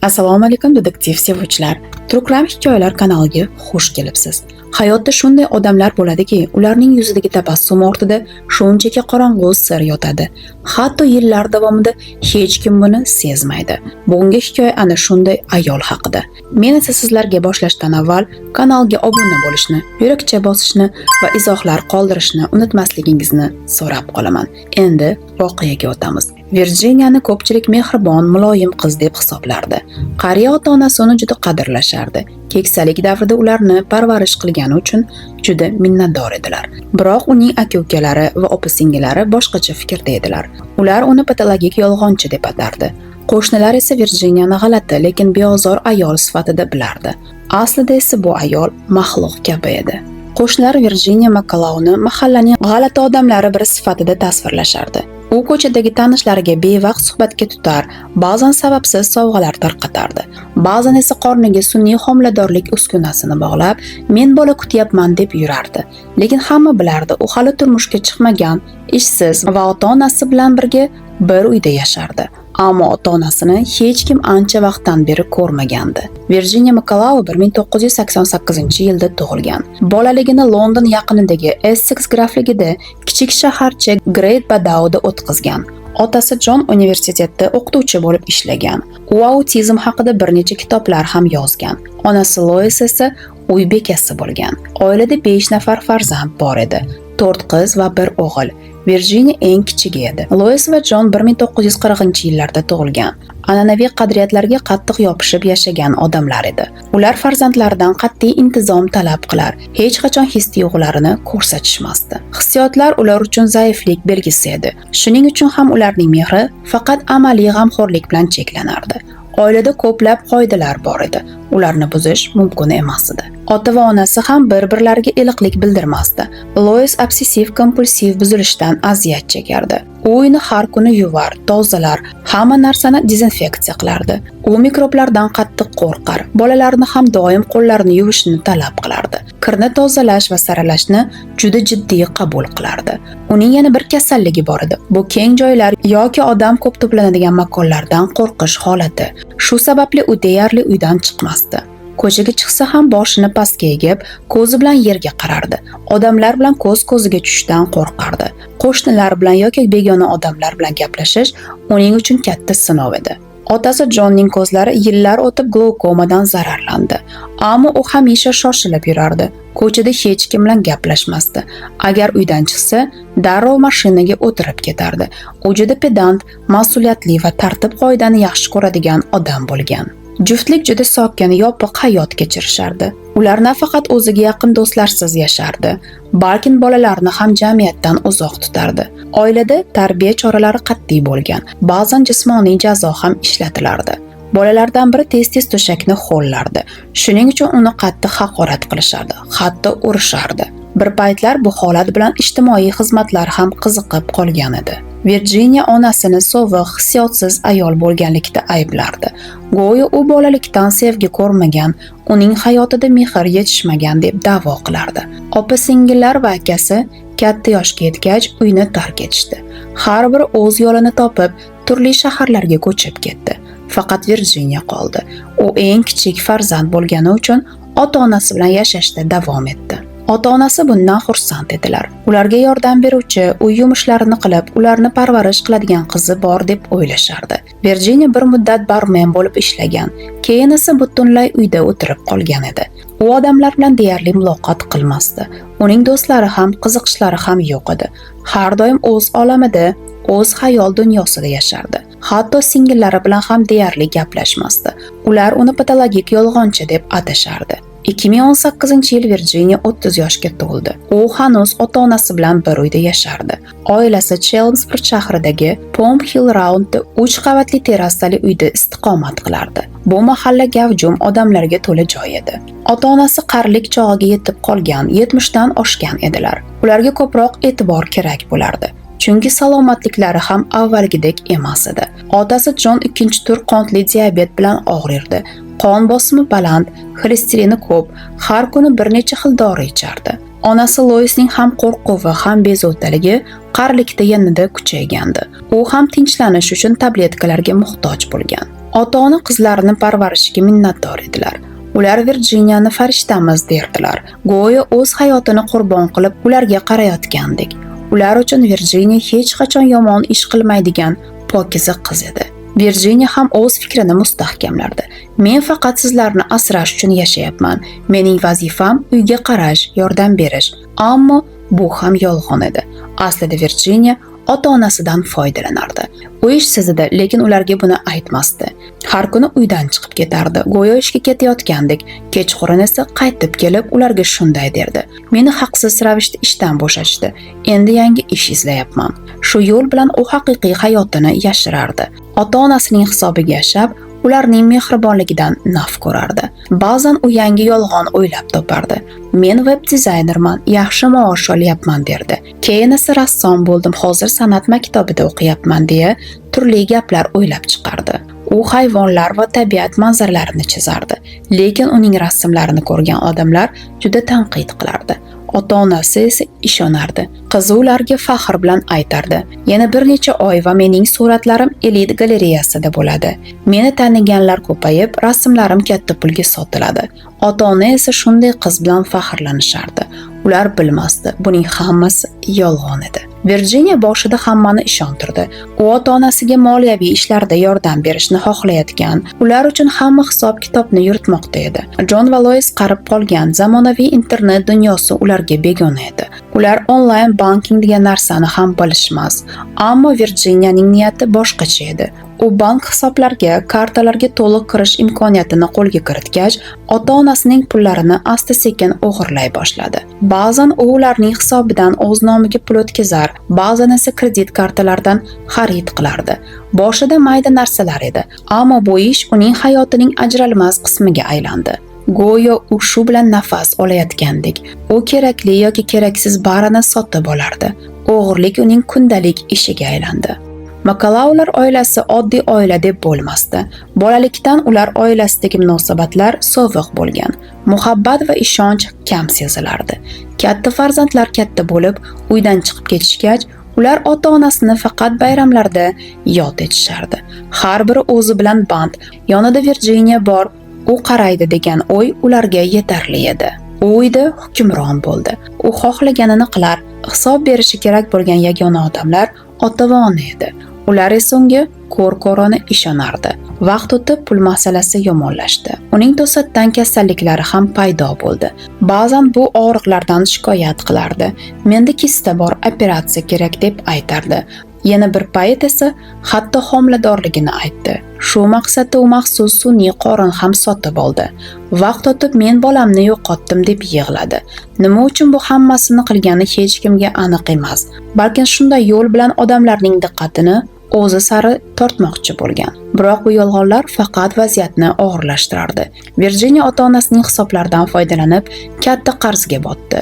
Assalomu alaykum detektiv sevuvchilar. True Crime hikoyalar kanaliga xush kelibsiz. Hayotda shunday odamlar bo'ladiki, ularning yuzidagi tabassum ortida shunchaki qorong'u sir yotadi. Hatto yillar davomida hech kim buni sezmaydi. Bugungi hikoya ana shunday ayol haqida. Men esa sizlarga boshlashdan avval kanalga obuna bo'lishni, yurakcha bosishni va izohlar qoldirishni unutmasligingizni so'rab qolaman. Endi voqeaga o'tamiz. Virjiniyani ko'pchilik mehribon, muloyim qiz deb hisoblardi. Qariya ota-onasi uni juda qadrlashardi. Keksalik davrida ularni parvarish qilgani uchun juda minnatdor edilar. Biroq uning aka-ukalari va opa-singillari boshqacha fikrda edilar. Ular uni patologik yolg'onchi deb atardi. Qo'shnilar esa Virjiniyani g'alati, lekin beozor ayol sifatida bilardi. Aslida esa bu ayol maxluq kabi edi. Qo'shnilar Virjiniya Makalauni mahallaning g'alati odamlari biri sifatida tasvirlashardi. U ko'chadagi tanishlariga bevaqt suhbatga tutar, ba'zan sababsiz sovg'alar tarqatardi. Ba'zan esa qorniga sun'iy homiladorlik uskunasini bog'lab, "Men bola kutyapman" deb yurardi. Lekin hamma bilardi, u hali turmushga chiqmagan, ishsiz va ota-onasi bilan birga bir uyda yashardi. Ammo ota-onasini hech kim ancha vaqtdan beri ko'rmagandi. Virjiniya Makalau 1988-yilda tug'ilgan. Bolaligini London yaqinidagi Essex grafligida kichik shaharcha Great Badawda o'tkazgan. Otasi John universitetda o'qituvchi bo'lib ishlagan. U autizm haqida bir necha kitoblar ham yozgan. Onasi Lois esa uy bekasi bo'lgan. Oilada 5 nafar farzand bor edi. 4 qiz va 1 o'g'il. Virjiniya eng kichigi edi. Lois va John 1940-yillarda tug'ilgan. An'anaviy qadriyatlarga qattiq yopishib yashagan odamlar edi. Ular farzandlaridan qat'iy intizom talab qilar, hech qachon his-tuyg'ularini ko'rsatishmasdi. Hissiyotlar ular uchun zaiflik belgisi edi. Shuning uchun ham ularning mehri faqat amaliy g'amxo'rlik bilan cheklanardi. Oilada ko'plab qoidalar bor edi. Ularni buzish mumkin emas edi. Ota va onasi ham bir-birlariga iliqlik bildirmasdi. Lois obsessiv-kompulsiv buzilishdan aziyat chekardi. U uyni har kuni yuvar, tozalar, hamma narsani dezinfeksiya qilardi. U mikroblardan qattiq qo'rqar, bolalarni ham doim qo'llarini yuvishni talab qilardi. Kirni tozalash va saralashni juda jiddiy qabul qilardi. Uning yana bir kasalligi bor edi. Bu keng joylar yoki odam ko'p to'planadigan makonlardan qo'rqish holati. Shu sababli u deyarli uydan chiqmasdi. Ko'chaga chiqsa ham boshini pastga egib, ko'zi bilan yerga qarardi. Odamlar bilan ko'z-ko'ziga tushishdan qo'rqardi. Qo'shnilar bilan yoki begona odamlar bilan gaplashish uning uchun katta sinov edi. Otasi Johnning ko'zlari yillar o'tib glaukomadan zararlandi. Ammo u hamisha shoshilib yurardi. Ko'chada hech kim bilan gaplashmasdi. Agar uydan chiqsa, darrov mashinaga o'tirib ketardi. U juda pedant, mas'uliyatli va tartib-qoidani yaxshi ko'radigan odam bo'lgan. Juftlik juda sokin, yopiq hayot kechirishardi. Ular nafaqat o'ziga yaqin do'stlarsiz yashardi, balki bolalarni ham jamiyatdan uzoq tutardi. Oilada tarbiya choralari qat'iy bo'lgan. Ba'zan jismoniy jazo ham ishlatilardi. Bolalardan biri tez-tez to'shakni ho'llardi. Shuning uchun uni qattiq haqorat qilishardi, hatto urishardi. Bir paytlar bu holat bilan ijtimoiy xizmatlar ham qiziqib qolgan edi. Virjiniya onasini sovuq, hissiyotsiz ayol bo'lganlikda ayblardi. Go'yo u bolalikdan sevgi ko'rmagan, uning hayotida mehr yetishmagan deb da'vo qilardi. Opa-singillar va akasi katta yoshga yetgach uyni tark etishdi. Har biri o'z yo'lini topib, turli shaharlarga ko'chib ketdi. Faqat Virjiniya qoldi. U eng kichik farzand bo'lgani uchun ota-onasi bilan yashashda davom etdi. Ota-onasi bundan xursand edilar. Ularga yordam beruvchi, uy yumushlarini qilib, ularni parvarish qiladigan qizi bor deb o'ylashardi. Virjiniya bir muddat barmen bo'lib ishlagan, keyin esa butunlay uyda o'tirib qolgan edi. U odamlar bilan deyarli muloqot qilmasdi. Uning do'stlari ham, qiziqishlari ham yo'q edi. Har doim o'z olamida, o'z xayol dunyosida yashardi. Hatto singillari bilan ham deyarli gaplashmasdi. Ular uni patologik yolg'onchi deb atashardi. 2018-yil Virjiniya 30 yoshga to'ldi. U hanuz ota-onasi bilan bir uyda yashardi. Oilasi Chelmsford shahridagi Palm Hill Roundda 3 qavatli terrasali uyda istiqomat qilardi. Bu mahalla gavjum odamlarga to'la joy edi. Ota-onasi qarilik chog'iga yetib qolgan, 70 dan oshgan edilar. Ularga ko'proq e'tibor kerak bo'lardi. Chunki salomatliklari ham avvalgidek emas edi. Otasi John 2-tur qandli diabet bilan og'rirdi. Qon bosimi baland, xolesterini ko'p, har kuni bir necha xil dori ichardi. Onasi Loisning ham qo'rquvi, ham bezovtaligi qarilikda yanada kuchaygandi. U ham tinchlanish uchun tabletkalarga muhtoj bo'lgan. Ota-ona qizlarini parvarishiga minnatdor edilar. Ular Virjiniyani farishtamiz derdilar. Go'yo o'z hayotini qurbon qilib ularga qarayotgandek. Ular uchun Virjiniya hech qachon yomon ish qilmaydigan pokiza qiz edi. Virjiniya ham o'z fikrini mustahkamlardi. Men faqat sizlarni asrash uchun yashayapman. Mening vazifam uyga qarash, yordam berish. Ammo bu ham yolg'on edi. Aslida Virjiniya ota-onasidan foydalanardi. U ishsiz edi, lekin ularga buni aytmasdi. Har kuni uydan chiqib ketardi, go'yo ishga ketayotgandek. Kechqurun esa qaytib kelib ularga shunday derdi: "Meni haqsiz ravishda ishdan bo'shatishdi. Endi yangi ish izlayapman." Shu yo'l bilan u haqiqiy hayotini yashirardi. Ota-onasining hisobiga yashab, ularning mehribonligidan naf ko'rardi. Ba'zan u yangi yolg'on o'ylab topardi. "Men web dizaynerman, yaxshi maosh olyapman" derdi. Keyin esa rassom bo'ldim, hozir san'at maktabida o'qiyapman deya turli gaplar o'ylab chiqardi. U hayvonlar va tabiat manzaralarini chizardi, lekin uning rasmlarini ko'rgan odamlar juda tanqid qilardi. Ota-onasi esa ishonardi. Qizi ularga faxr bilan aytardi: "Yana bir necha oy va mening suratlarim elit galereyasida bo'ladi. Meni taniganlar ko'payib, rasmlarim katta pulga sotiladi." Ota-ona esa shunday qiz bilan faxrlanishardi. Ular bilmasdi, buning hammasi yolg'on edi. Virjiniya boshida hammani ishontirdi. U ota-onasiga moliyaviy ishlarda yordam berishni xohlayotgan, ular uchun hamma hisob-kitobni yuritmoqda edi. Jon va Lois qarib qolgan zamonaviy internet dunyosi ularga begona edi. Ular onlayn banking degan narsani ham bilishmas. Ammo Virjiniyaning niyati boshqacha edi. U bank hisoblariga, kartalarga to'liq kirish imkoniyatini qo'lga kiritgach, ota-onasining pullarini asta-sekin o'g'irlay boshladi. Ba'zan u ularning hisobidan o'z nomiga pul o'tkazar, ba'zan esa kredit kartalaridan xarid qilardi. Boshida mayda narsalar edi, ammo bu ish uning hayotining ajralmas qismiga aylandi. Go'yo u shu bilan nafas olayotgandek, u kerakli yoki keraksiz barini sotib olardi. O'g'irlik uning kundalik ishiga aylandi. Makalaular oilasi oddiy oila deb bo'lmasdi. Bolalikdan ular oilasidagi munosabatlar sovuq bo'lgan. Muhabbat va ishonch kam sezilardi. Katta farzandlar katta bo'lib, uydan chiqib ketishgach, ular ota-onasini faqat bayramlarda yod etishardi. Har biri o'zi bilan band. Yonida Virjiniya bor, u qaraydi degan o'y ularga yetarli edi. U uyda hukmron bo'ldi. U xohlaganini qilar, hisob berishi kerak bo'lgan yagona odamlar ota va ona edi. Ular esa unga ko'r-ko'rona ishonardi. Vaqt o'tib pul masalasi yomonlashdi. Uning to'satdan kasalliklari ham paydo bo'ldi. Ba'zan bu og'riqlardan shikoyat qilardi. Menda kista bor, operatsiya kerak deb aytardi. Yana bir payt esa hatto homiladorligini aytdi. Shu maqsadda u maxsus sun'iy qorin ham sotib oldi. Vaqt o'tib men bolamni yo'qotdim deb yig'ladi. Nima uchun bu hammasini qilgani hech kimga aniq emas. Balki shunday yo'l bilan odamlarning diqqatini o'zi sari tortmoqchi bo'lgan. Biroq bu yolg'onlar faqat vaziyatni og'irlashtirardi. Virjiniya ota-onasining hisoblaridan foydalanib katta qarzga botdi.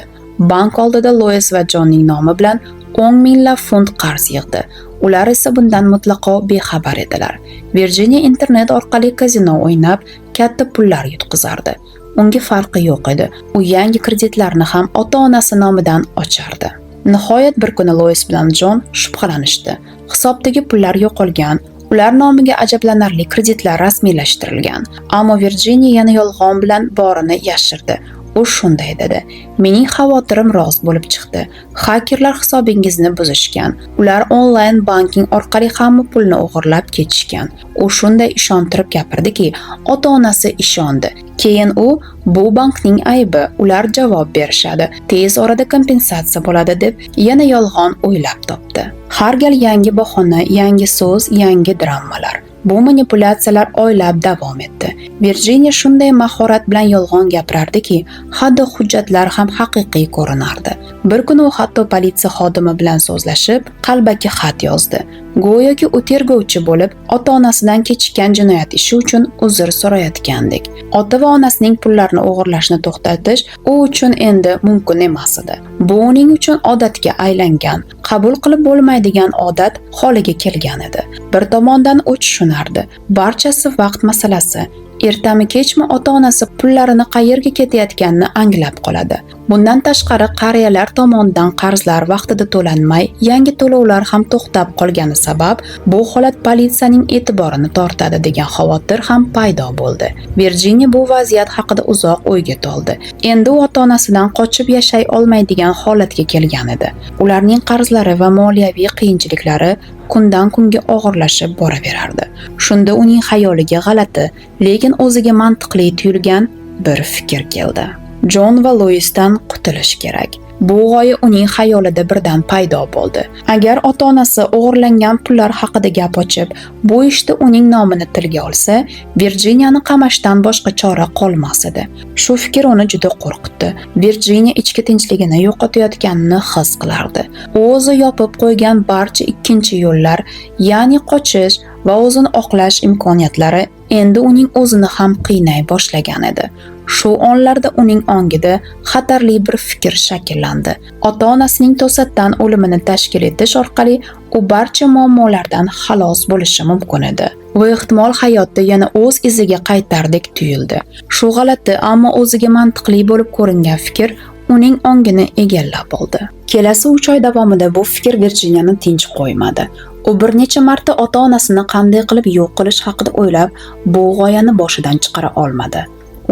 Bank oldida Lois va Jonning nomi bilan 10 minglab funt qarz yig'di. Ular esa bundan mutlaqo bexabar edilar. Virjiniya internet orqali kazino o'ynab, katta pullar yutqizardi. Unga farqi yo'q edi. U yangi kreditlarni ham ota-onasi nomidan ochardi. Nihoyat bir kuni Lois bilan Jon shubhalanishdi. Hisobdagi pullar yo'qolgan. Ular nomiga ajablanarli kreditlar rasmiylashtirilgan. Ammo Virjiniya yana yolg'on bilan borini yashirdi. U shunday dedi: "Mening xavotirim rost bo'lib chiqdi. Hakerlar hisobingizni buzishgan. Ular onlayn banking orqali hamma pulni o'g'irlab ketishgan." U shunday ishontirib gapirdiki, ota-onasi ishondi. Keyin u "Bu bankning aybi, ular javob berishadi. Tez orada kompensatsiya bo'ladi" deb yana yolg'on o'ylab topdi. Har gal yangi bahona, yangi so'z, yangi dramalar. Bu manipulyatsiyalar oylab davom etdi. Virjiniya shunday mahorat bilan yolg'on gapirardiki, hatto hujjatlar ham haqiqiy ko'rinardi. Bir kuni u hatto politsiya xodimi bilan so'zlashib, qalbaki xat yozdi. Go'yoki u tergovchi bo'lib, ota-onasidan kechikkan jinoyat ishi uchun uzr so'rayotgandek. Ota va onasining pullarini o'g'irlashni to'xtatish u uchun endi mumkin emas edi. Bu uning uchun odatga aylangan, qabul qilib bo'lmaydigan odat holiga kelgan edi. Bir tomondan u tushunardi. Barchasi vaqt masalasi. Ertami kechmi ota-onasi pullarini qayerga ketayotganini anglab qoladi. Bundan tashqari, qariyalar tomonidan qarzlar vaqtida to'lanmay, yangi to'lovlar ham to'xtab qolgani sabab bu holat politsiyaning e'tiborini tortadi degan xavotir ham paydo bo'ldi. Virjiniya bu vaziyat haqida uzoq o'yga toldi. Endi u ota-onasidan qochib yashay olmaydigan holatga kelgan edi. Ularning qarzlari va moliyaviy qiyinchiliklari kundan kunga og'irlashib boraverardi. Shunda uning xayoliga g'alati, lekin o'ziga mantiqli tuyulgan bir fikr keldi. Jon va Loisdan qutulish kerak. Bu g'oya uning xayolida birdan paydo bo'ldi. Agar ota-onasi o'g'irlangan pullar haqida gap ochib, bu ishda uning nomini tilga olsa, Virjiniyani qamashdan boshqa chora qolmas edi. Shu fikr uni juda qo'rqitdi. Virjiniya ichki tinchligini yo'qotayotganini his qilardi. U o'zi yopib qo'ygan barcha ikkinchi yo'llar, ya'ni qochish va o'zini oqlash imkoniyatlari endi uning o'zini ham qiynay boshlagan edi. Shu onlarda uning ongida xatarli bir fikr shakllandi. Ota-onasining to'satdan o'limini tashkil etish orqali u barcha muammolardan xalos bo'lishi mumkin edi. Bu ehtimol hayotda yana o'z iziga qaytardek tuyuldi. Shu g'alati, ammo o'ziga mantiqli bo'lib ko'ringan fikr uning ongini egallab oldi. Kelasi 3 oy davomida bu fikr Virjiniyani tinch qo'ymadi. U bir necha marta ota-onasini qanday qilib yo'q qilish haqida o'ylab, bu g'oyani boshidan chiqara olmadi.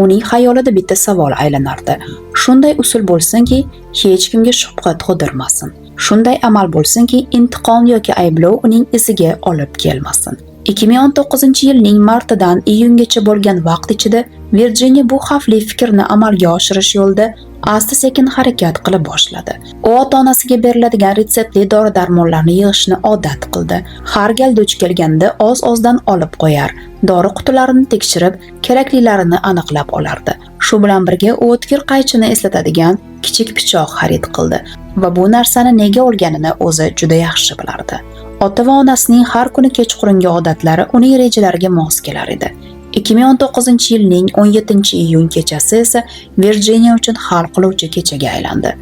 Uning xayolida bitta savol aylanardi. Shunday usul bo'lsinki, hech kimga shubha tug'dirmasin. Shunday amal bo'lsinki, intiqom yoki ayblov uning iziga olib kelmasin. 2019-yilning martidan iyungacha bo'lgan vaqt ichida Virjiniya bu xavfli fikrni amalga oshirish yo'lida asta-sekin harakat qila boshladi. U ota-onasiga beriladigan retseptli dori-darmonlarni yig'ishni odat qildi. Har gal duch kelganda oz-ozdan olib qo'yar, dori qutilarini tekshirib, keraklilarini aniqlab olardi. Shu bilan birga u o'tkir qaychini eslatadigan kichik pichoq xarid qildi va bu narsani nega olganini o'zi juda yaxshi bilardi. Ota va onasining har kuni kechqurungi odatlari uning rejalariga mos kelar edi. 2019-yilning 17-iyun kechasi esa Virjiniya uchun hal qiluvchi kechaga aylandi.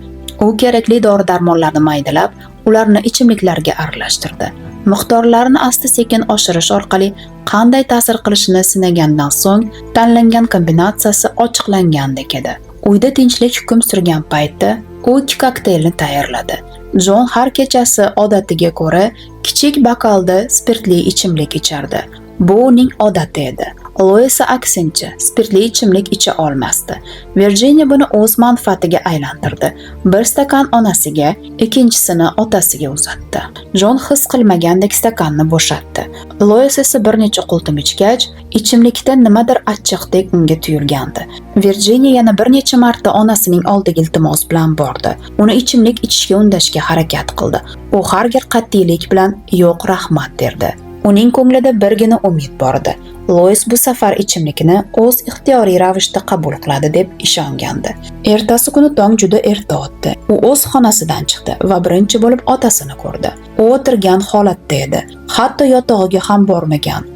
U kerakli dori-darmonlarni maydalab, ularni ichimliklarga aralashtirdi. Miqdorlarini asta-sekin oshirish orqali qanday ta'sir qilishini sinagandan so'ng tanlangan kombinatsiyasi ochiqlangandek edi. Uyda tinchlik hukm surgan paytda u 2 kokteylni tayyorladi. Jon har kechasi odatiga ko'ra kichik bokalda spirtli ichimlik ichardi. Bu uning odati edi. Lois aksincha spirtli ichimlik icha olmasdi. Virjiniya buni o'z manfaatiga aylantirdi. Bir stakan onasiga, ikkinchisini otasiga uzatdi. Jon his qilmagandek stakanni bo'shatdi. Lois esa bir necha qultum ichgach, ichimlikda nimadir achchiqdek unga tuyulgandi. Virjiniya yana bir necha marta onasining oldiga iltimos bilan bordi. Uni ichimlik ichishga undashga harakat qildi. U har gal qat'iylik bilan "Yo'q, rahmat" derdi. Uning ko'nglida birgina umid bor edi. Lois bu safar ichimlikni o'z ixtiyoriy ravishda qabul qiladi deb ishongandi. Ertasi kuni tong juda erta otdi. U o'z xonasidan chiqdi va birinchi bo'lib otasini ko'rdi. U o'tirgan holatda edi. Hatto yotog'iga ham bormagan.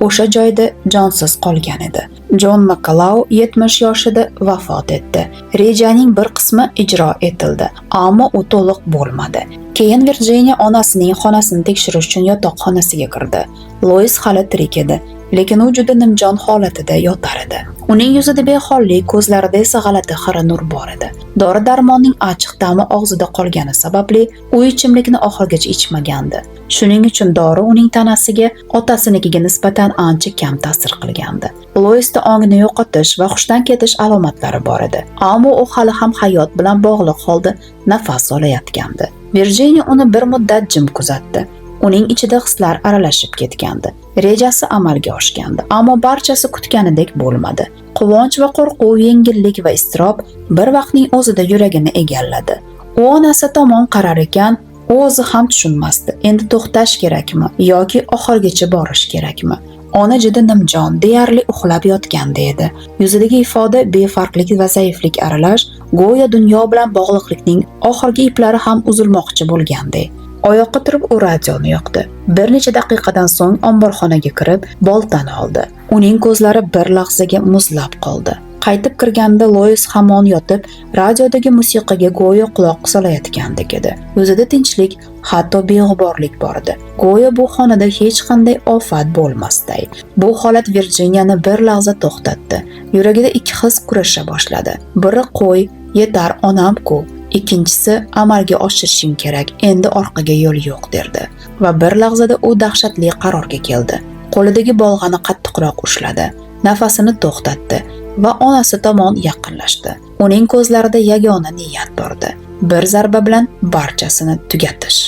O'sha joyda jonsiz qolgan edi. Jon Makalau 70 yoshida vafot etdi. Rejaning bir qismi ijro etildi, ammo u to'liq bo'lmadi. Keyin Virjiniya onasining xonasini tekshirish uchun yotoqxonasiga kirdi. Lois hali tirik edi, lekin u juda nimjon holatida yotar edi. Uning yuzida behollik, ko'zlarida esa g'alati xira nur bor edi. Dori-darmonning achchiq ta'mi og'zida qolgani sababli u ichimlikni oxirigacha ichmagandi. Shuning uchun dori uning tanasiga otasinikiga nisbatan ancha kam ta'sir qilgandi. Loisda ongni yo'qotish va hushdan ketish alomatlari bor edi, ammo u hali ham hayot bilan bog'liq holda nafas olayotgandi. Virjiniya uni bir muddat jim kuzatdi. Uning ichida hislar aralashib ketgandi. Rejasi amalga oshgandi, ammo barchasi kutganidek bo'lmadi. Quvonch va qo'rquv, yengillik va iztirob bir vaqtning o'zida yuragini egalladi. U onasi tomon qarar ekan, u o'zi ham tushunmasdi. Endi to'xtash kerakmi yoki oxirigacha borish kerakmi? Ona juda nimjon, deyarli uxlab yotganda edi. Yuzidagi ifoda befarqlik va zaiflik aralash, go'yo dunyo bilan bog'liqlikning oxirgi iplari ham uzilmoqchi bo'lganday. Oyoqqa turib u radioni yoqdi. Bir necha daqiqadan so'ng omborxonaga kirib, boltani oldi. Uning ko'zlari bir lahzaga muzlab qoldi. Qaytib kirganda Lois hamon yotib, radiodagi musiqaga go'yo quloq solayotgandek edi. Yuzida tinchlik, hatto beg'uborlik bor edi. Go'yo bu xonada hech qanday ofat bo'lmasday. Bu holat Virjiniyani bir lahza to'xtatdi. Yuragida ikki his kurasha boshladi. Biri qo'y, Yetar onam-ku. Ikkinchisi amalga oshirishim kerak, endi orqaga yo'l yo'q derdi. Va bir lahzada u dahshatli qarorga keldi. Qo'lidagi bolg'ani qattiqroq ushladi, nafasini to'xtatdi va onasi tomon yaqinlashdi. Uning ko'zlarida yagona niyat bordi. Bir zarba bilan barchasini tugatish.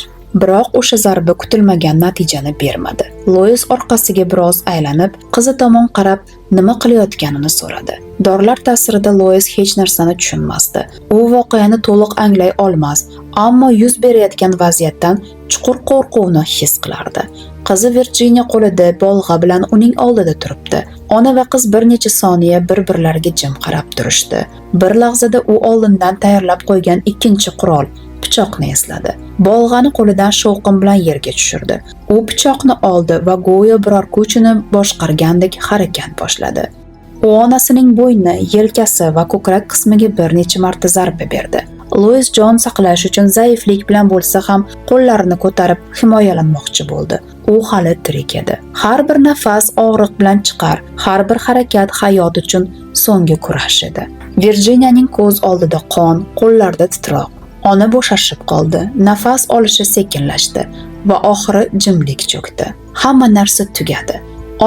Biroq o'sha zarba kutilmagan natijani bermadi. Lois orqasiga biroz aylanib, qizi tomon qarab, nima qilayotganini so'radi. Dorilar ta'sirida Lois hech narsani tushunmasdi. U voqeani to'liq anglay olmas, ammo yuz berayotgan vaziyatdan chuqur qo'rquvni his qilardi. Qizi Virginia qo'lida bolg'a bilan uning oldida turibdi. Ona va qiz bir necha soniya bir-birlariga jim qarab turishdi. Bir lahzada u oldindan tayyorlab qo'ygan ikkinchi qurol pichoqni esladi. Bolg'ani qo'lidan shovqin bilan yerga tushirdi. U pichoqni oldi va go'yo biror kuchini boshqargandek harakat boshladi. U onasining bo'yni, yelkasi va ko'krak qismiga bir necha marta zarba berdi. Lois jon saqlash uchun zaiflik bilan bo'lsa ham qo'llarini ko'tarib himoyalanmoqchi bo'ldi. U hali tirik edi. Har bir nafas og'riq bilan chiqar, har bir harakat hayot uchun so'nggi kurash edi. Virginianing ko'z oldida qon, qo'llarida titroq. Ona bo'shashib qoldi, nafas olishi sekinlashdi va oxiri jimlik cho'kdi. Hamma narsa tugadi.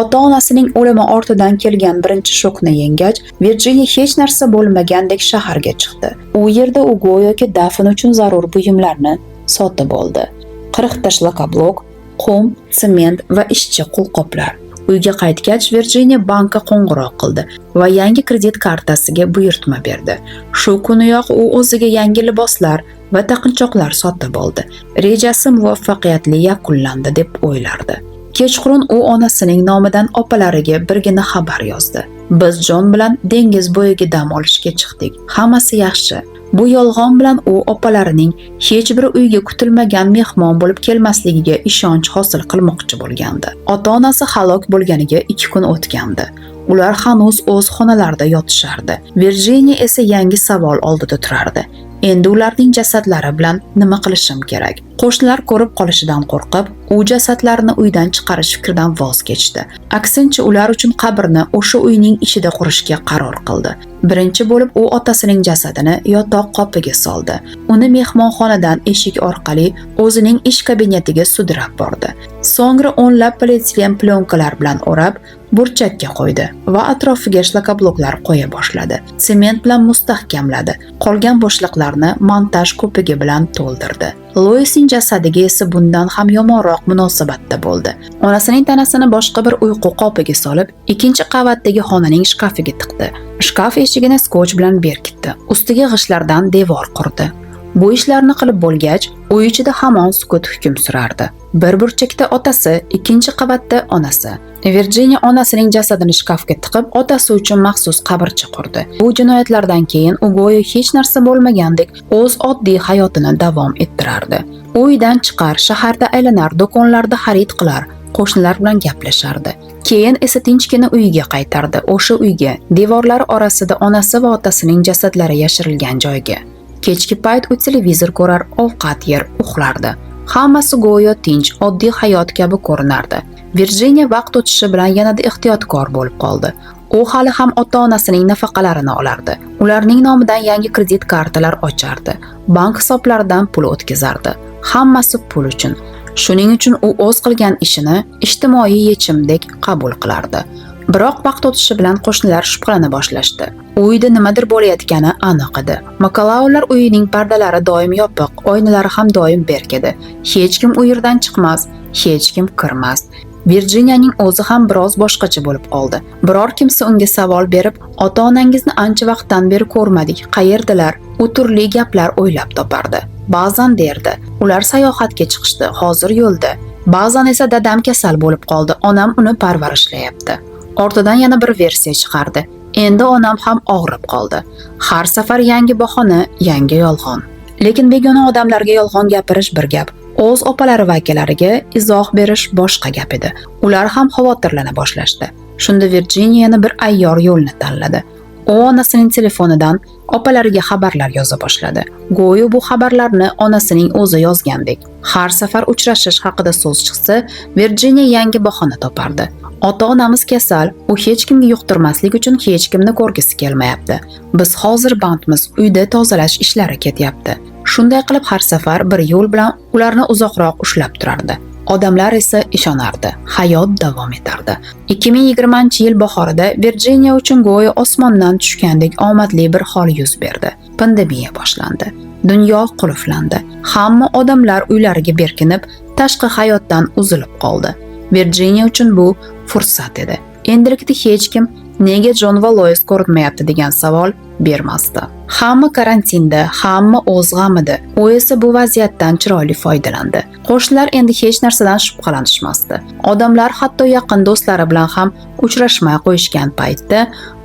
Ota-onasining o'limi ortidan kelgan birinchi shokni yengach, Virginia hech narsa bo'lmagandek shaharga chiqdi. U yerda u go'yoki dafn uchun zarur buyumlarni sotib oldi. 40 ta shlakablok, qum, sement va ishchi qo'lqoplar. Uyga qaytgach, Virginia bankka qo'ng'iroq qildi va yangi kredit kartasiga buyurtma berdi. Shu kuniyoq u o'ziga yangi liboslar va taqinchoqlar sotib oldi. Rejasi muvaffaqiyatli yakunlandi deb o'ylardi. Kechqurun u onasining nomidan opalariga birgina xabar yozdi. Biz Jon bilan dengiz bo'yiga dam olishga chiqdik. Hammasi yaxshi. Bu yolg'on bilan u opalarining hech bir uyga kutilmagan mehmon bo'lib kelmasligiga ishonch hosil qilmoqchi bo'lgandi. Ota-onasi halok bo'lganiga 2 kun o'tgandi. Ular hanuz o'z xonalarida yotishardi. Virginia esa yangi savol oldida turardi. Endi ularning jasadlari bilan nima qilishim kerak? Qo'shnilar ko'rib qolishidan qo'rqib, u jasadlarni uydan chiqarish fikridan voz kechdi. Aksincha, ular uchun qabrni o'sha uyning ichida qurishga qaror qildi. Birinchi bo'lib u otasining jasadini yotoq qopiga soldi. Uni mehmonxonadan eshik orqali o'zining ish kabinetiga sudrab bordi. So'ngra o'nlab polietilen plyonkalar bilan o'rab, burchakka qo'ydi va atrofiga shlakabloklar qo'ya boshladi. Sement bilan mustahkamladi. Qolgan bo'shliqlarni montaj ko'pigi bilan to'ldirdi. Loisning jasadiga esa bundan ham yomonroq munosabatda bo'ldi. Onasining tanasini boshqa bir uyqu qopiga solib, ikkinchi qavatdagi xonaning shkafiga tiqdi. Shkaf eshigini skoch bilan berkitdi. Ustiga g'ishlardan devor qurdi. Bu ishlarni qilib bo'lgach, uy ichida hamon sukut hukm surardi. Bir burchakda otasi, ikkinchi qavatda onasi. Virginia onasining jasadini shkafga tiqib, otasi uchun maxsus qabrcha qurdi. Bu jinoyatlardan keyin u go'yo hech narsa bo'lmagandek o'z oddiy hayotini davom ettirardi. Uydan chiqar, shaharda aylanar, do'konlarda xarid qilar, qo'shnilar bilan gaplashardi. Keyin esa tinchgina uyiga qaytardi, o'sha uyga, devorlari orasida onasi va otasining jasadlari yashirilgan joyga. Kechki payt u televizor ko'rar, ovqat yer, uxlardi. Hammasi go'yo tinch, oddiy hayot kabi ko'rinardi. Virginia vaqt o'tishi bilan yanada ehtiyotkor bo'lib qoldi. U hali ham ota-onasining nafaqalarini olardi. Ularning nomidan yangi kredit kartalar ochardi. Bank hisoblaridan pul o'tkazardi. Hammasi pul uchun. Shuning uchun u o'z qilgan ishini ijtimoiy yechimdek qabul qilardi. Biroq vaqt o'tishi bilan qo'shnilar shubhalana boshlashdi. Uyda nimadir bo'layotgani aniq edi. Makalaular uyining pardalari doim yopiq, oynalari ham doim berk edi. Hech kim u yerdan chiqmas, hech kim kirmas. Virginianing o'zi ham biroz boshqacha bo'lib qoldi. Biror kimsa unga savol berib, "Ota-onangizni ancha vaqtdan beri ko'rmadik, qayerdalar?" U turli gaplar o'ylab topardi. Ba'zan derdi, "Ular sayohatga chiqishdi, hozir yo'lda." Ba'zan esa "Dadam kasal bo'lib qoldi, onam uni parvarishlayapti." Ortidan yana bir versiya chiqardi. Endi onam ham og'rib qoldi. Har safar yangi bahona, yangi yolg'on. Lekin begona odamlarga yolg'on gapirish bir gap, o'z opalari va akalariga izoh berish boshqa gap edi. Ular ham xavotirlana boshlashdi. Shunda Virginia yana bir ayyor yo'lni tanladi. U onasining telefonidan opalariga xabarlar yoza boshladi. Go'yo bu xabarlarni onasining o'zi yozgandek. Har safar uchrashish haqida so'z chiqsa, Virjiniya yangi bahona topardi. Ota-onamiz kasal, u hech kimga yuqtirmaslik uchun hech kimni ko'rgisi kelmayapti. Biz hozir bandmiz, uyda tozalash ishlari ketyapti. Shunday qilib har safar bir yo'l bilan ularni uzoqroq ushlab turardi. Odamlar esa ishonardi, hayot davom etardi. 2020-yil bahorida Virjiniya uchun go'yo osmondan tushgandek omadli bir hol yuz berdi. Pandemiya boshlandi. Dunyo qulflandi. Hamma odamlar uylariga berkinib, tashqi hayotdan uzilib qoldi. Virjiniya uchun bu fursat edi. Endilikda hech kim nega Jon va Lois ko'rinmayapti degan savol bermasdi. Hamma karantinda, hamma o'z g'amida. U esa bu vaziyatdan chiroyli foydalandi. Qo'shnilar endi hech narsadan shubhalanishmasdi. Odamlar hatto yaqin do'stlari bilan ham uchrashmay qo'yishgan paytda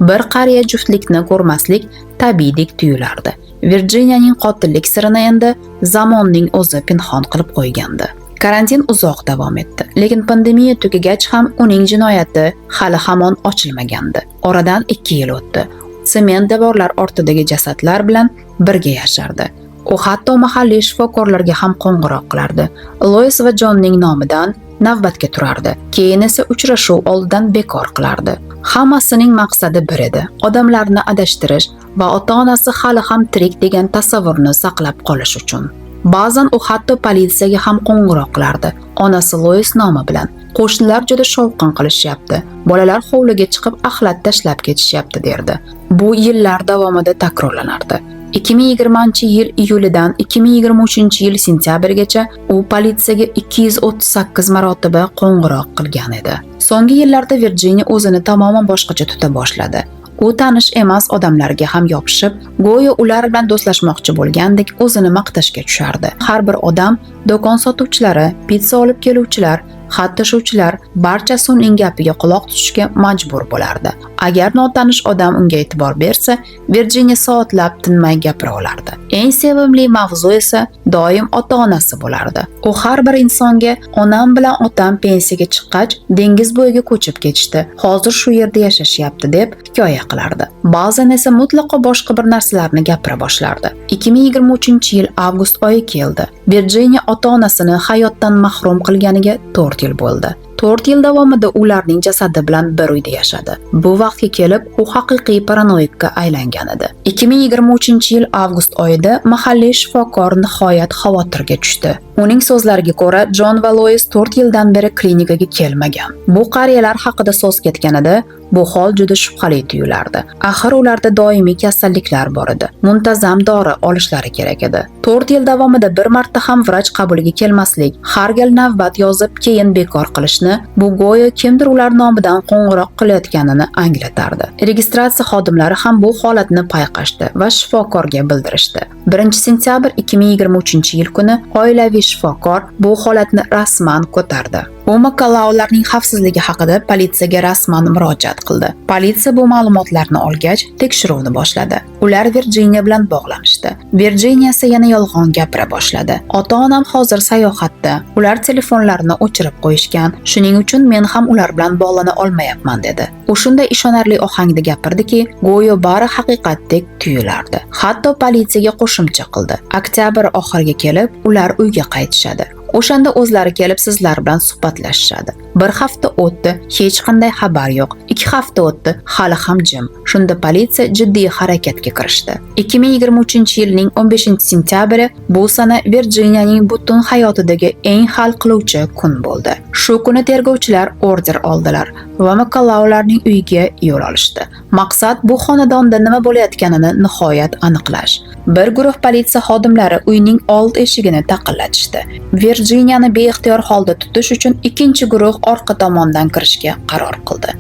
bir qariya juftlikni ko'rmaslik tabiiydek tuyulardi. Virjiniyaning qotillik sirini endi zamonning o'zi pinhon qilib qo'ygandi. Karantin uzoq davom etdi, lekin pandemiya tugagach ham uning jinoyati hali hamon ochilmagandi. Oradan 2 yil o'tdi. Sement devorlar ortidagi jasadlar bilan birga yashardi. U hatto mahalliy shifokorlarga ham qo'ng'iroq qilardi. Lois va Jonning nomidan navbatga turardi. Keyin esa uchrashuv oldidan bekor qilardi. Hammasining maqsadi bir edi: odamlarni adashtirish va ota-onasi hali ham tirik degan tasavvurni saqlab qolish uchun. Ba'zan u hatto politsiyaga ham qo'ng'iroq qilardi, onasi Lois nomi bilan. Qo'shnilar juda shovqin qilishyapti. Bolalar hovliga chiqib axlat tashlab ketishyapti derdi. Bu yillar davomida takrorlanardi. 2020-yil iyulidan 2023-yil sentyabrgacha u politsiyaga 238 marotaba qo'ng'iroq qilgan edi. So'nggi yillarda Virjiniya o'zini tamoman boshqacha tuta boshladi. U tanish emas odamlarga ham yopishib, go'yo ular bilan do'stlashmoqchi bo'lgandek o'zini maqtashga tushardi. Har bir odam, do'kon sotuvchilari, pitsa olib keluvchilar, xat tashuvchilar barchasi uning gapiga quloq tutishga majbur bo'lardi. Agar notanish odam unga e'tibor bersa, Virjiniya soatlab tinmay gapira olardi. Eng sevimli mavzu esa doim ota-onasi bo'lardi. U har bir insonga onam bilan otam pensiyaga chiqqach dengiz bo'yiga ko'chib ketishdi. Hozir shu yerda yashashyapti deb hikoya qilardi. Ba'zan esa mutlaqo boshqa bir narsalarni gapira boshlardi. 2023-yil avgust oyi keldi. Virjiniya ota-onasini hayotdan mahrum qilganiga 4 yil bo'ldi. 4 yil davomida ularning jasadi bilan bir uyda yashadi. Bu vaqtga kelib u haqiqiy paranoikka aylangan edi. 2023-yil avgust oyida mahalliy shifokor nihoyat xavotirga tushdi. Uning so'zlariga ko'ra, Jon va Lois 4 yildan beri klinikaga kelmagan. Bu qariyalar haqida so'z ketganida bu hol juda shubhali tuyulardi. Axir ularda doimiy kasalliklar bor edi. Muntazam dori olishlari kerak edi. 4 yil davomida bir marta ham vrach qabuliga kelmaslik, har gal navbat yozib keyin bekor qilishni, bu go'yo kimdir ular nomidan qo'ng'iroq qilayotganini anglatardi. Registratsiya xodimlari ham bu holatni payqashdi va shifokorga bildirishdi. 1-sentyabr 2023-yil kuni oilaviy shifokor bu holatni rasman ko'tardi. U Makalaularning xavfsizligi haqida politsiyaga rasman murojaat qildi. Politsiya bu ma'lumotlarni olgach, tekshiruvni boshladi. Ular Virjiniya bilan bog'lanishdi. Virjiniya esa yana yolg'on gapira boshladi. Ota-onam hozir sayohatda. Ular telefonlarini o'chirib qo'yishgan. Shuning uchun men ham ular bilan bog'lana olmayapman dedi. U shunday ishonarli ohangda gapirdiki, go'yo bari haqiqatdek tuyulardi. Hatto politsiyaga qo'shimcha qildi. Oktyabr oxiriga kelib, ular uyga qaytishadi. O'shanda o'zlari kelib sizlar bilan suhbatlashishadi. 1 hafta o'tdi, hech qanday xabar yo'q. 2 hafta o'tdi, hali ham jim. Shunda politsiya jiddiy harakatga kirishdi. 2023-yilning 15-sentyabri bu sana Virjiniyaning butun hayotidagi eng hal qiluvchi kun bo'ldi. Shu kuni tergovchilar order oldilar va Makalaularning uyiga yo'l olishdi. Maqsad bu xonadonda nima bo'layotganini nihoyat aniqlash. Bir guruh politsiya xodimlari uyning old eshigini taqillatishdi. Virjiniyani beixtiyor holda tutish uchun ikkinchi guruh orqa tomondan kirishga qaror qildi.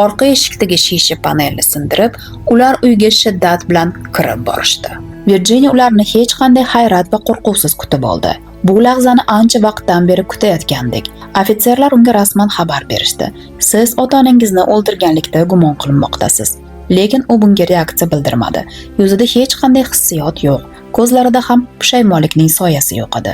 Orqa eshikdagi shisha panelni sindirib, ular uyga shiddat bilan kirib borishdi. Virjiniya ularni hech qanday hayrat va qo'rquvsiz kutib oldi. Bu lahzani ancha vaqtdan beri kutayotgandek. Ofitserlar unga rasman xabar berishdi. Siz ota-onangizni o'ldirganlikda gumon qilinmoqdasiz. Lekin u bunga reaksiya bildirmadi. Yuzida hech qanday hissiyot yo'q. Ko'zlarida ham pushaymonlikning soyasi yo'q edi.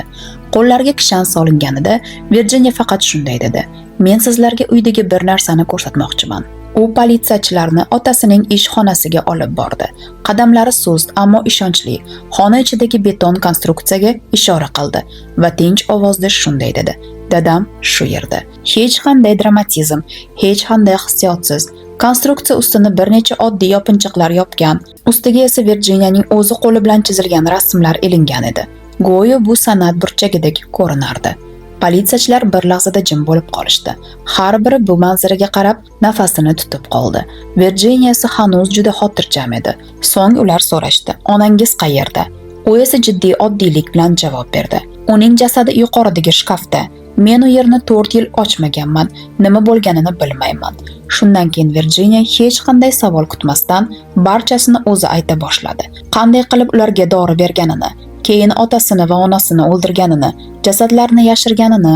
Qo'llariga kishan solinganida Virjiniya faqat shunday dedi: "Men sizlarga uydagi bir narsani ko'rsatmoqchiman. U politsiyachilarni otasining ish xonasiga olib bordi. Qadamlari sust, ammo ishonchli. Xona ichidagi beton konstruksiyaga ishora qildi va tinch ovozda shunday dedi: "Dadam shu yerda." Hech qanday dramatizm, hech qanday hissiyotsiz. Konstruksiya ustini bir necha oddiy yopinchiqlar yopgan, ustiga esa Virjiniyaning o'zi qo'li bilan chizilgan rasmlar ilingan edi. Go'yo bu san'at burchagidek ko'rinardi. Politsiyachilar bir lahzada jim bo'lib qolishdi. Har biri bu manzaraga qarab nafasini tutib qoldi. Virjiniya esa hanuz juda xotirjam edi. So'ng ular so'rashdi: "Onangiz qayerda?" U esa jiddiy oddiylik bilan javob berdi: "Uning jasadi yuqoridagi shkafda. Men u yerni 4 yil ochmaganman. Nima bo'lganini bilmayman." Shundan keyin Virjiniya hech qanday savol kutmasdan barchasini o'zi ayta boshladi. Qanday qilib ularga dori berganini, keyin otasini va onasini o'ldirganini, jasadlarni yashirganini,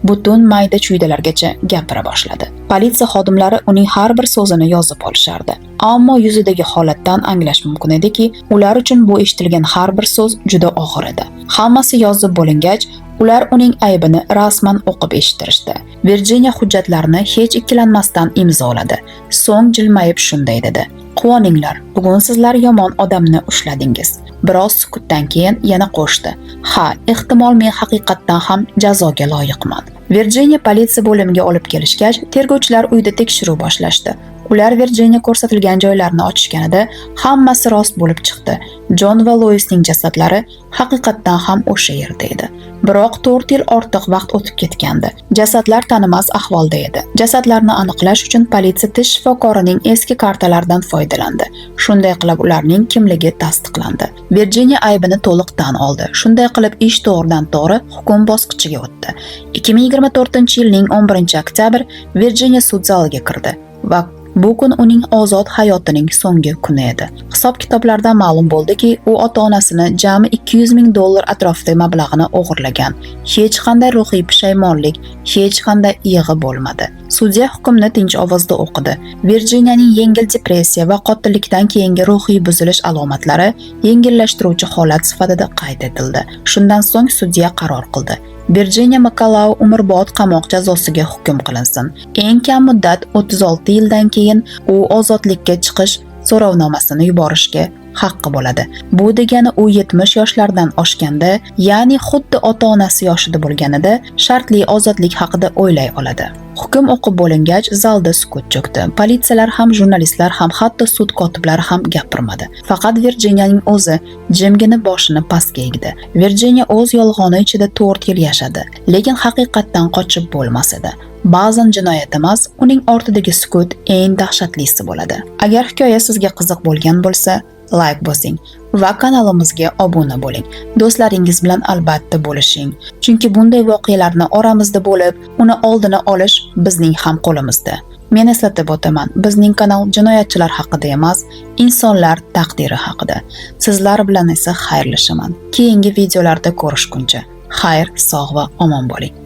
butun mayda-chuydalargacha gapira boshladi. Politsiya xodimlari uning har bir so'zini yozib olishardi. Ammo yuzidagi holatdan anglash mumkin ediki, ular uchun bu eshitilgan har bir so'z juda og'ir edi. Hammasi yozib bo'lingach, ular uning aybini rasman o'qib eshittirishdi. Virjiniya hujjatlarni hech ikkilanmasdan imzoladi. So'ng jilmayib shunday dedi: "Quvoninglar, bugun sizlar yomon odamni ushladingiz." Biroz sukutdan keyin yana qo'shdi: "Ha, ehtimol men haqiqatdan ham jazoga loyiqman." Virjiniya politsiya bo'limiga olib kelishgach, tergovchilar uyda tekshiruv boshlashdi. Ular Virjiniya ko'rsatilgan joylarni ochishganida hammasi rost bo'lib chiqdi. Jon va Loisning jasadlari haqiqatdan ham o'sha yerda edi. Biroq 4 yil ortiq vaqt o'tib ketgandi. Jasadlar tanimas ahvolda edi. Jasadlarni aniqlash uchun politsiya tish shifokorining eski kartalaridan foydalandi. Shunday qilib ularning kimligi tasdiqlandi. Virjiniya aybini to'liq tan oldi. Shunday qilib ish to'g'ridan-to'g'ri hukm bosqichiga o'tdi. 2024-yilning 11-oktyabr Virjiniya sud zaliga kirdi va bu kun uning ozod hayotining so'nggi kuni edi. Hisob-kitoblardan ma'lum bo'ldiki, u ota-onasini jami $200,000 atrofida mablag'ini o'g'irlagan. Hech qanday ruhiy pushaymonlik, hech qanday yig'i bo'lmadi. Sudya hukmni tinch ovozda o'qidi. Virjiniyaning yengil depressiya va qotillikdan keyingi ruhiy buzilish alomatlari yengillashtiruvchi holat sifatida qayd etildi. Shundan so'ng sudya qaror qildi: Virjiniya McCallow umrbod qamoq jazosiga hukm qilinsin. Eng kam muddat 36 yildan keyin u ozodlikka chiqish so'rovnomasini yuborishga haqqi bo'ladi. Bu degani u 70 yoshlardan oshganda, ya'ni xuddi ota-onasi yoshida bo'lganida shartli ozodlik haqida o'ylay oladi. Hukm o'qib bo'lingach, zalda sukut cho'kdi. Politsiyalar ham, jurnalistlar ham, hatto sud kotiblari ham gapirmadi. Faqat Virjiniyaning o'zi jimgina boshini pastga egdi. Virjiniya o'z yolg'oni ichida 4 yil yashadi, lekin haqiqatdan qochib bo'lmas edi. Ba'zan jinoyat emas, uning ortidagi sukut eng dahshatlisi bo'ladi. Agar hikoya sizga qiziq bo'lgan bo'lsa, like bosing va kanalimizga obuna bo'ling. Do'stlaringiz bilan albatta bo'lishing, chunki bunday voqealarni oramizda bo'lib, uni oldini olish bizning ham qo'limizda. Men eslatib o'taman, bizning kanal jinoyatchilar haqida emas, insonlar taqdiri haqida. Sizlar bilan esa xayrlashaman. Keyingi videolarda ko'rishguncha xayr, sog' va omon bo'ling.